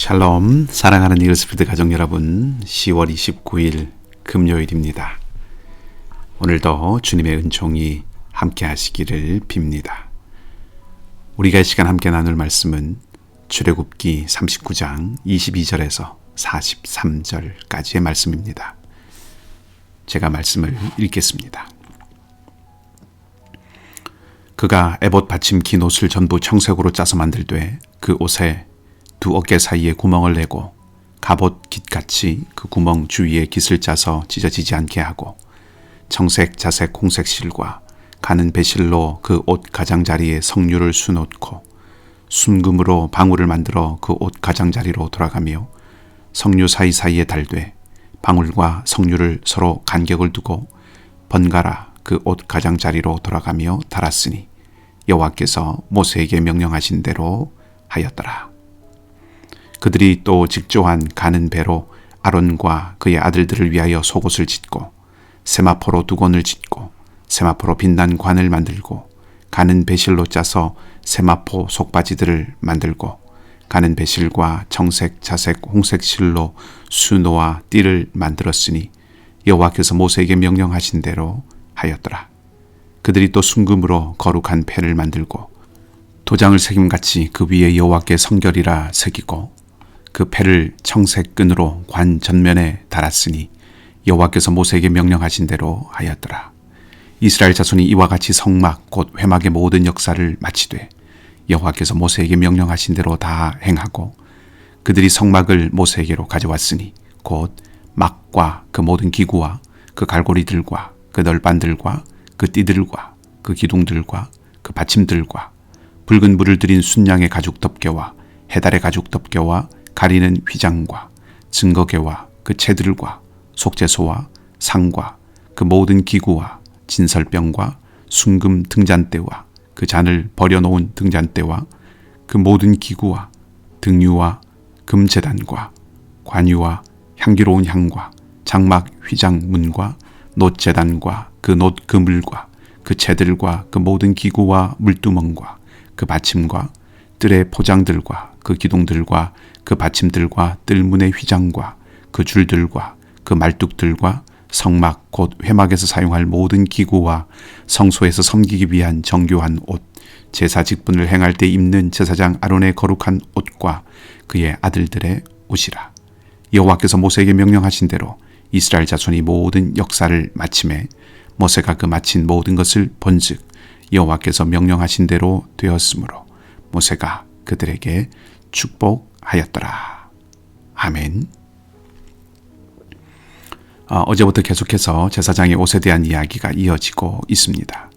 샬롬, 사랑하는 이글스피드 가족 여러분, 10월 29일 금요일입니다. 오늘도 주님의 은총이 함께 하시기를 빕니다. 우리가 이 시간 함께 나눌 말씀은 출애굽기 39장 22절에서 43절까지의 말씀입니다. 제가 말씀을 읽겠습니다. 그가 에봇 받침 긴 옷을 전부 청색으로 짜서 만들되 그 옷에 두 어깨 사이에 구멍을 내고 갑옷 깃같이 그 구멍 주위에 깃을 짜서 찢어지지 않게 하고 청색, 자색, 홍색 실과 가는 배실로 그 옷 가장자리에 성류를 수놓고 순금으로 방울을 만들어 그 옷 가장자리로 돌아가며 성류 사이사이에 달되 방울과 성류를 서로 간격을 두고 번갈아 그 옷 가장자리로 돌아가며 달았으니 여호와께서 모세에게 명령하신 대로 하였더라. 그들이 또 직조한 가는 배로 아론과 그의 아들들을 위하여 속옷을 짓고 세마포로 두건을 짓고 세마포로 빛난 관을 만들고 가는 배실로 짜서 세마포 속바지들을 만들고 가는 배실과 청색, 자색, 홍색 실로 수노와 띠를 만들었으니 여호와께서 모세에게 명령하신 대로 하였더라. 그들이 또 순금으로 거룩한 패를 만들고 도장을 새김같이 그 위에 여호와께 성결이라 새기고 그 패를 청색 끈으로 관 전면에 달았으니 여호와께서 모세에게 명령하신 대로 하였더라. 이스라엘 자손이 이와 같이 성막 곧 회막의 모든 역사를 마치되 여호와께서 모세에게 명령하신 대로 다 행하고 그들이 성막을 모세에게로 가져왔으니 곧 막과 그 모든 기구와 그 갈고리들과 그 널반들과 그 띠들과 그 기둥들과 그 받침들과 붉은 물을 들인 순양의 가죽 덮개와 해달의 가죽 덮개와 가리는 휘장과 증거개와 그 채들과 속죄소와 상과 그 모든 기구와 진설병과 순금 등잔대와 그 잔을 버려놓은 등잔대와 그 모든 기구와 등유와 금제단과 관유와 향기로운 향과 장막 휘장문과 놋제단과 그 놋 그물과 그 채들과 그 모든 기구와 물두멍과 그 받침과 뜰의 포장들과 그 기둥들과 그 받침들과 뜰문의 휘장과 그 줄들과 그 말뚝들과 성막 곧 회막에서 사용할 모든 기구와 성소에서 섬기기 위한 정교한 옷, 제사 직분을 행할 때 입는 제사장 아론의 거룩한 옷과 그의 아들들의 옷이라. 여호와께서 모세에게 명령하신 대로 이스라엘 자손이 모든 역사를 마침에 모세가 그 마친 모든 것을 본즉 여호와께서 명령하신 대로 되었으므로 모세가 그들에게 축복하였더라. 아멘. 어제부터 계속해서 제사장의 옷에 대한 이야기가 이어지고 있습니다.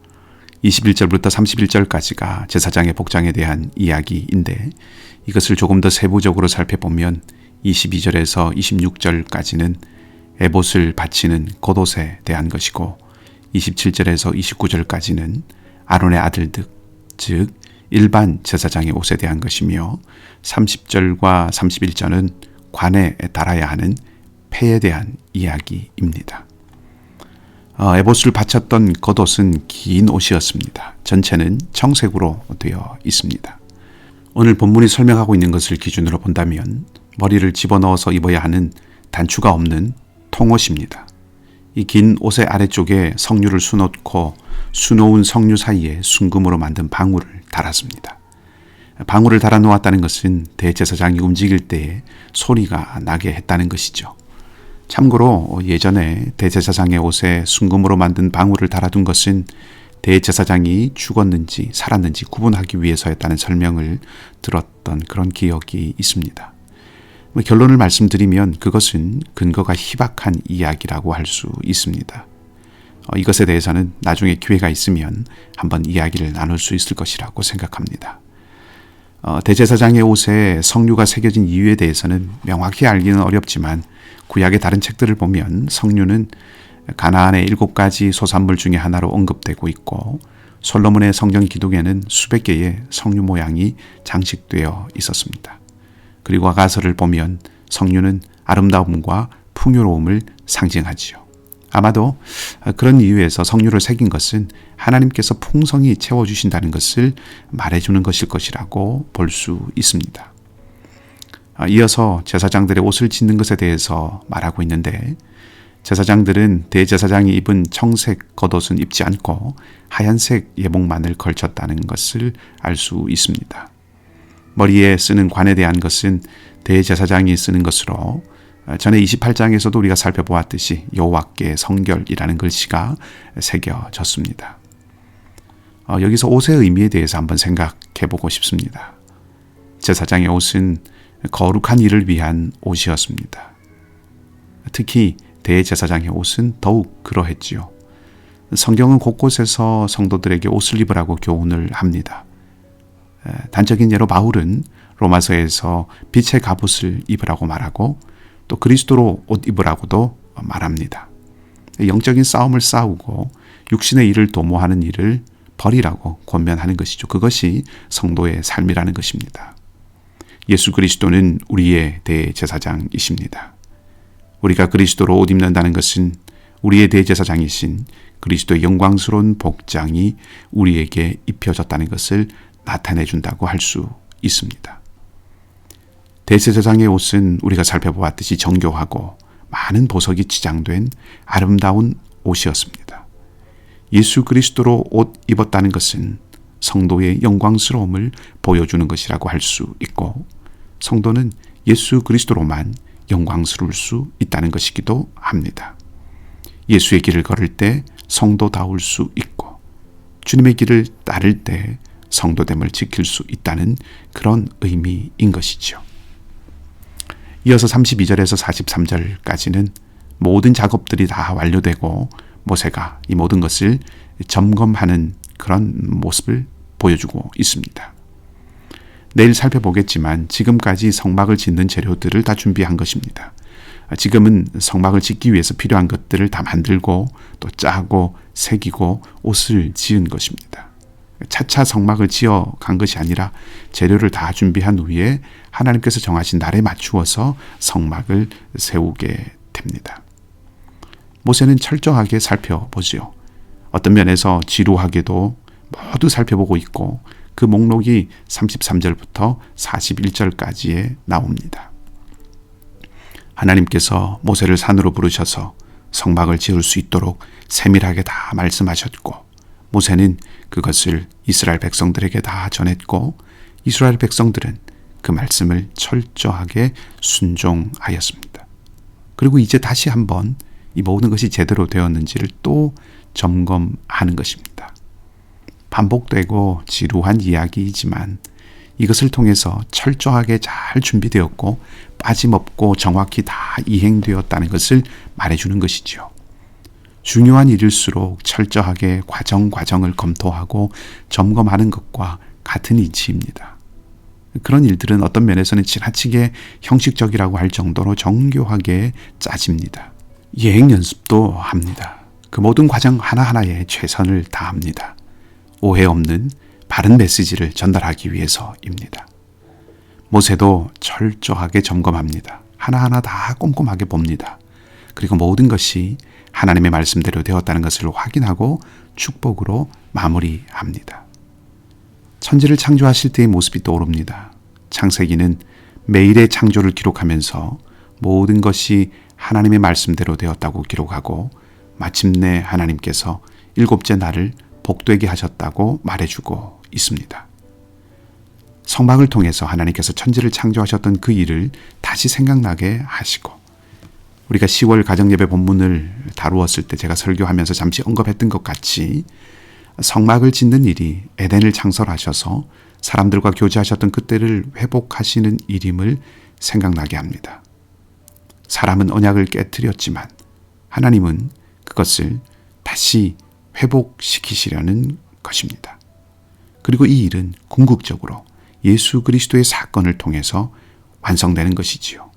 21절부터 31절까지가 제사장의 복장에 대한 이야기인데 이것을 조금 더 세부적으로 살펴보면 22절에서 26절까지는 에봇을 바치는 겉옷에 대한 것이고 27절에서 29절까지는 아론의 아들들, 즉 일반 제사장의 옷에 대한 것이며 30절과 31절은 관에 달아야 하는 패에 대한 이야기입니다. 에봇을 바쳤던 겉옷은 긴 옷이었습니다. 전체는 청색으로 되어 있습니다. 오늘 본문이 설명하고 있는 것을 기준으로 본다면 머리를 집어넣어서 입어야 하는 단추가 없는 통옷입니다. 이 긴 옷의 아래쪽에 성류를 수놓고 수놓은 성류 사이에 순금으로 만든 방울을 달았습니다. 방울을 달아 놓았다는 것은 대제사장이 움직일 때에 소리가 나게 했다는 것이죠. 참고로 예전에 대제사장의 옷에 순금으로 만든 방울을 달아둔 것은 대제사장이 죽었는지 살았는지 구분하기 위해서였다는 설명을 들었던 그런 기억이 있습니다. 결론을 말씀드리면 그것은 근거가 희박한 이야기라고 할 수 있습니다. 이것에 대해서는 나중에 기회가 있으면 한번 이야기를 나눌 수 있을 것이라고 생각합니다. 대제사장의 옷에 성류가 새겨진 이유에 대해서는 명확히 알기는 어렵지만 구약의 다른 책들을 보면 성류는 가나안의 7가지 소산물 중에 하나로 언급되고 있고 솔로몬의 성경 기둥에는 수백 개의 성류 모양이 장식되어 있었습니다. 그리고 가서를 보면 성류는 아름다움과 풍요로움을 상징하지요. 아마도 그런 이유에서 성류를 새긴 것은 하나님께서 풍성히 채워주신다는 것을 말해주는 것일 것이라고 볼 수 있습니다. 이어서 제사장들의 옷을 짓는 것에 대해서 말하고 있는데, 제사장들은 대제사장이 입은 청색 겉옷은 입지 않고 하얀색 예복만을 걸쳤다는 것을 알 수 있습니다. 머리에 쓰는 관에 대한 것은 대제사장이 쓰는 것으로, 전에 28장에서도 우리가 살펴보았듯이 여호와께 성결이라는 글씨가 새겨졌습니다. 여기서 옷의 의미에 대해서 한번 생각해 보고 싶습니다. 제사장의 옷은 거룩한 일을 위한 옷이었습니다. 특히 대제사장의 옷은 더욱 그러했지요. 성경은 곳곳에서 성도들에게 옷을 입으라고 교훈을 합니다. 단적인 예로 바울은 로마서에서 빛의 갑옷을 입으라고 말하고, 또 그리스도로 옷 입으라고도 말합니다. 영적인 싸움을 싸우고 육신의 일을 도모하는 일을 버리라고 권면하는 것이죠. 그것이 성도의 삶이라는 것입니다. 예수 그리스도는 우리의 대제사장이십니다. 우리가 그리스도로 옷 입는다는 것은 우리의 대제사장이신 그리스도의 영광스러운 복장이 우리에게 입혀졌다는 것을 나타내 준다고 할 수 있습니다. 대제사장의 옷은 우리가 살펴보았듯이 정교하고 많은 보석이 치장된 아름다운 옷이었습니다. 예수 그리스도로 옷 입었다는 것은 성도의 영광스러움을 보여주는 것이라고 할 수 있고, 성도는 예수 그리스도로만 영광스러울 수 있다는 것이기도 합니다. 예수의 길을 걸을 때 성도다울 수 있고, 주님의 길을 따를 때 성도됨을 지킬 수 있다는 그런 의미인 것이죠. 이어서 32절에서 43절까지는 모든 작업들이 다 완료되고 모세가 이 모든 것을 점검하는 그런 모습을 보여주고 있습니다. 내일 살펴보겠지만 지금까지 성막을 짓는 재료들을 다 준비한 것입니다. 지금은 성막을 짓기 위해서 필요한 것들을 다 만들고 또 짜고 새기고 옷을 지은 것입니다. 차차 성막을 지어 간 것이 아니라 재료를 다 준비한 후에 하나님께서 정하신 날에 맞추어서 성막을 세우게 됩니다. 모세는 철저하게 살펴보지요. 어떤 면에서 지루하게도 모두 살펴보고 있고, 그 목록이 33절부터 41절까지에 나옵니다. 하나님께서 모세를 산으로 부르셔서 성막을 지을 수 있도록 세밀하게 다 말씀하셨고, 모세는 그것을 이스라엘 백성들에게 다 전했고, 이스라엘 백성들은 그 말씀을 철저하게 순종하였습니다. 그리고 이제 다시 한번 이 모든 것이 제대로 되었는지를 또 점검하는 것입니다. 반복되고 지루한 이야기이지만 이것을 통해서 철저하게 잘 준비되었고 빠짐없고 정확히 다 이행되었다는 것을 말해주는 것이죠. 중요한 일일수록 철저하게 과정을 검토하고 점검하는 것과 같은 이치입니다. 그런 일들은 어떤 면에서는 지나치게 형식적이라고 할 정도로 정교하게 짜집니다. 예행 연습도 합니다. 그 모든 과정 하나하나에 최선을 다합니다. 오해 없는 바른 메시지를 전달하기 위해서입니다. 모세도 철저하게 점검합니다. 하나하나 다 꼼꼼하게 봅니다. 그리고 모든 것이 하나님의 말씀대로 되었다는 것을 확인하고 축복으로 마무리합니다. 천지를 창조하실 때의 모습이 떠오릅니다. 창세기는 매일의 창조를 기록하면서 모든 것이 하나님의 말씀대로 되었다고 기록하고, 마침내 하나님께서 일곱째 날을 복되게 하셨다고 말해주고 있습니다. 성막을 통해서 하나님께서 천지를 창조하셨던 그 일을 다시 생각나게 하시고, 우리가 10월 가정예배 본문을 다루었을 때 제가 설교하면서 잠시 언급했던 것 같이 성막을 짓는 일이 에덴을 창설하셔서 사람들과 교제하셨던 그때를 회복하시는 일임을 생각나게 합니다. 사람은 언약을 깨뜨렸지만 하나님은 그것을 다시 회복시키시려는 것입니다. 그리고 이 일은 궁극적으로 예수 그리스도의 사건을 통해서 완성되는 것이지요.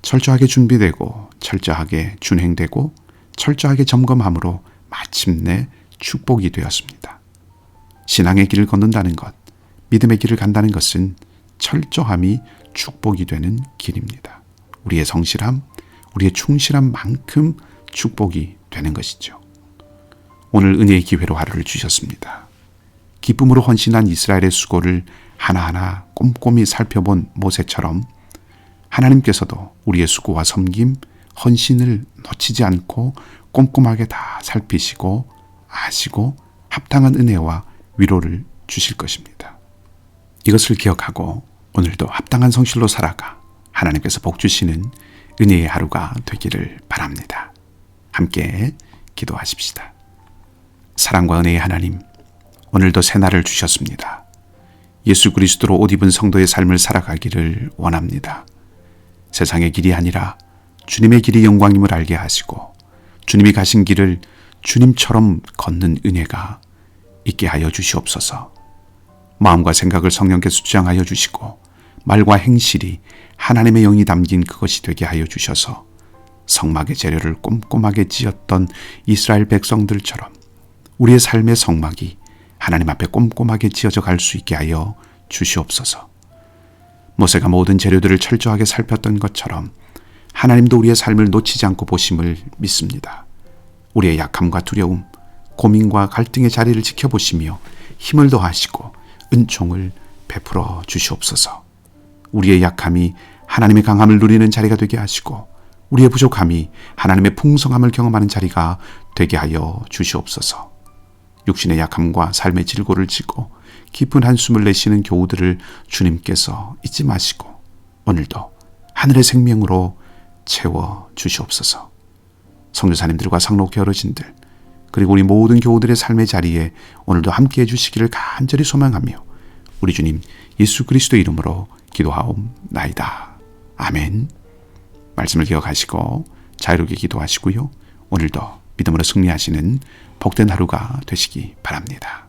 철저하게 준비되고 철저하게 준행되고 철저하게 점검함으로 마침내 축복이 되었습니다. 신앙의 길을 걷는다는 것, 믿음의 길을 간다는 것은 철저함이 축복이 되는 길입니다. 우리의 성실함, 우리의 충실함만큼 축복이 되는 것이죠. 오늘 은혜의 기회로 하루를 주셨습니다. 기쁨으로 헌신한 이스라엘의 수고를 하나하나 꼼꼼히 살펴본 모세처럼 하나님께서도 우리의 수고와 섬김, 헌신을 놓치지 않고 꼼꼼하게 다 살피시고 아시고 합당한 은혜와 위로를 주실 것입니다. 이것을 기억하고 오늘도 합당한 성실로 살아가 하나님께서 복 주시는 은혜의 하루가 되기를 바랍니다. 함께 기도하십시다. 사랑과 은혜의 하나님, 오늘도 새날을 주셨습니다. 예수 그리스도로 옷 입은 성도의 삶을 살아가기를 원합니다. 세상의 길이 아니라 주님의 길이 영광임을 알게 하시고 주님이 가신 길을 주님처럼 걷는 은혜가 있게 하여 주시옵소서. 마음과 생각을 성령께서 주장하여 주시고 말과 행실이 하나님의 영이 담긴 그것이 되게 하여 주셔서 성막의 재료를 꼼꼼하게 찧었던 이스라엘 백성들처럼 우리의 삶의 성막이 하나님 앞에 꼼꼼하게 찧어져 갈 수 있게 하여 주시옵소서. 모세가 모든 재료들을 철저하게 살폈던 것처럼 하나님도 우리의 삶을 놓치지 않고 보심을 믿습니다. 우리의 약함과 두려움, 고민과 갈등의 자리를 지켜보시며 힘을 더하시고 은총을 베풀어 주시옵소서. 우리의 약함이 하나님의 강함을 누리는 자리가 되게 하시고 우리의 부족함이 하나님의 풍성함을 경험하는 자리가 되게 하여 주시옵소서. 육신의 약함과 삶의 질고를 지고 깊은 한숨을 내쉬는 교우들을 주님께서 잊지 마시고 오늘도 하늘의 생명으로 채워 주시옵소서. 선교사님들과 상록회 어르신들 그리고 우리 모든 교우들의 삶의 자리에 오늘도 함께해 주시기를 간절히 소망하며 우리 주님 예수 그리스도의 이름으로 기도하옵나이다. 아멘. 말씀을 기억하시고 자유롭게 기도하시고요. 오늘도 믿음으로 승리하시는 복된 하루가 되시기 바랍니다.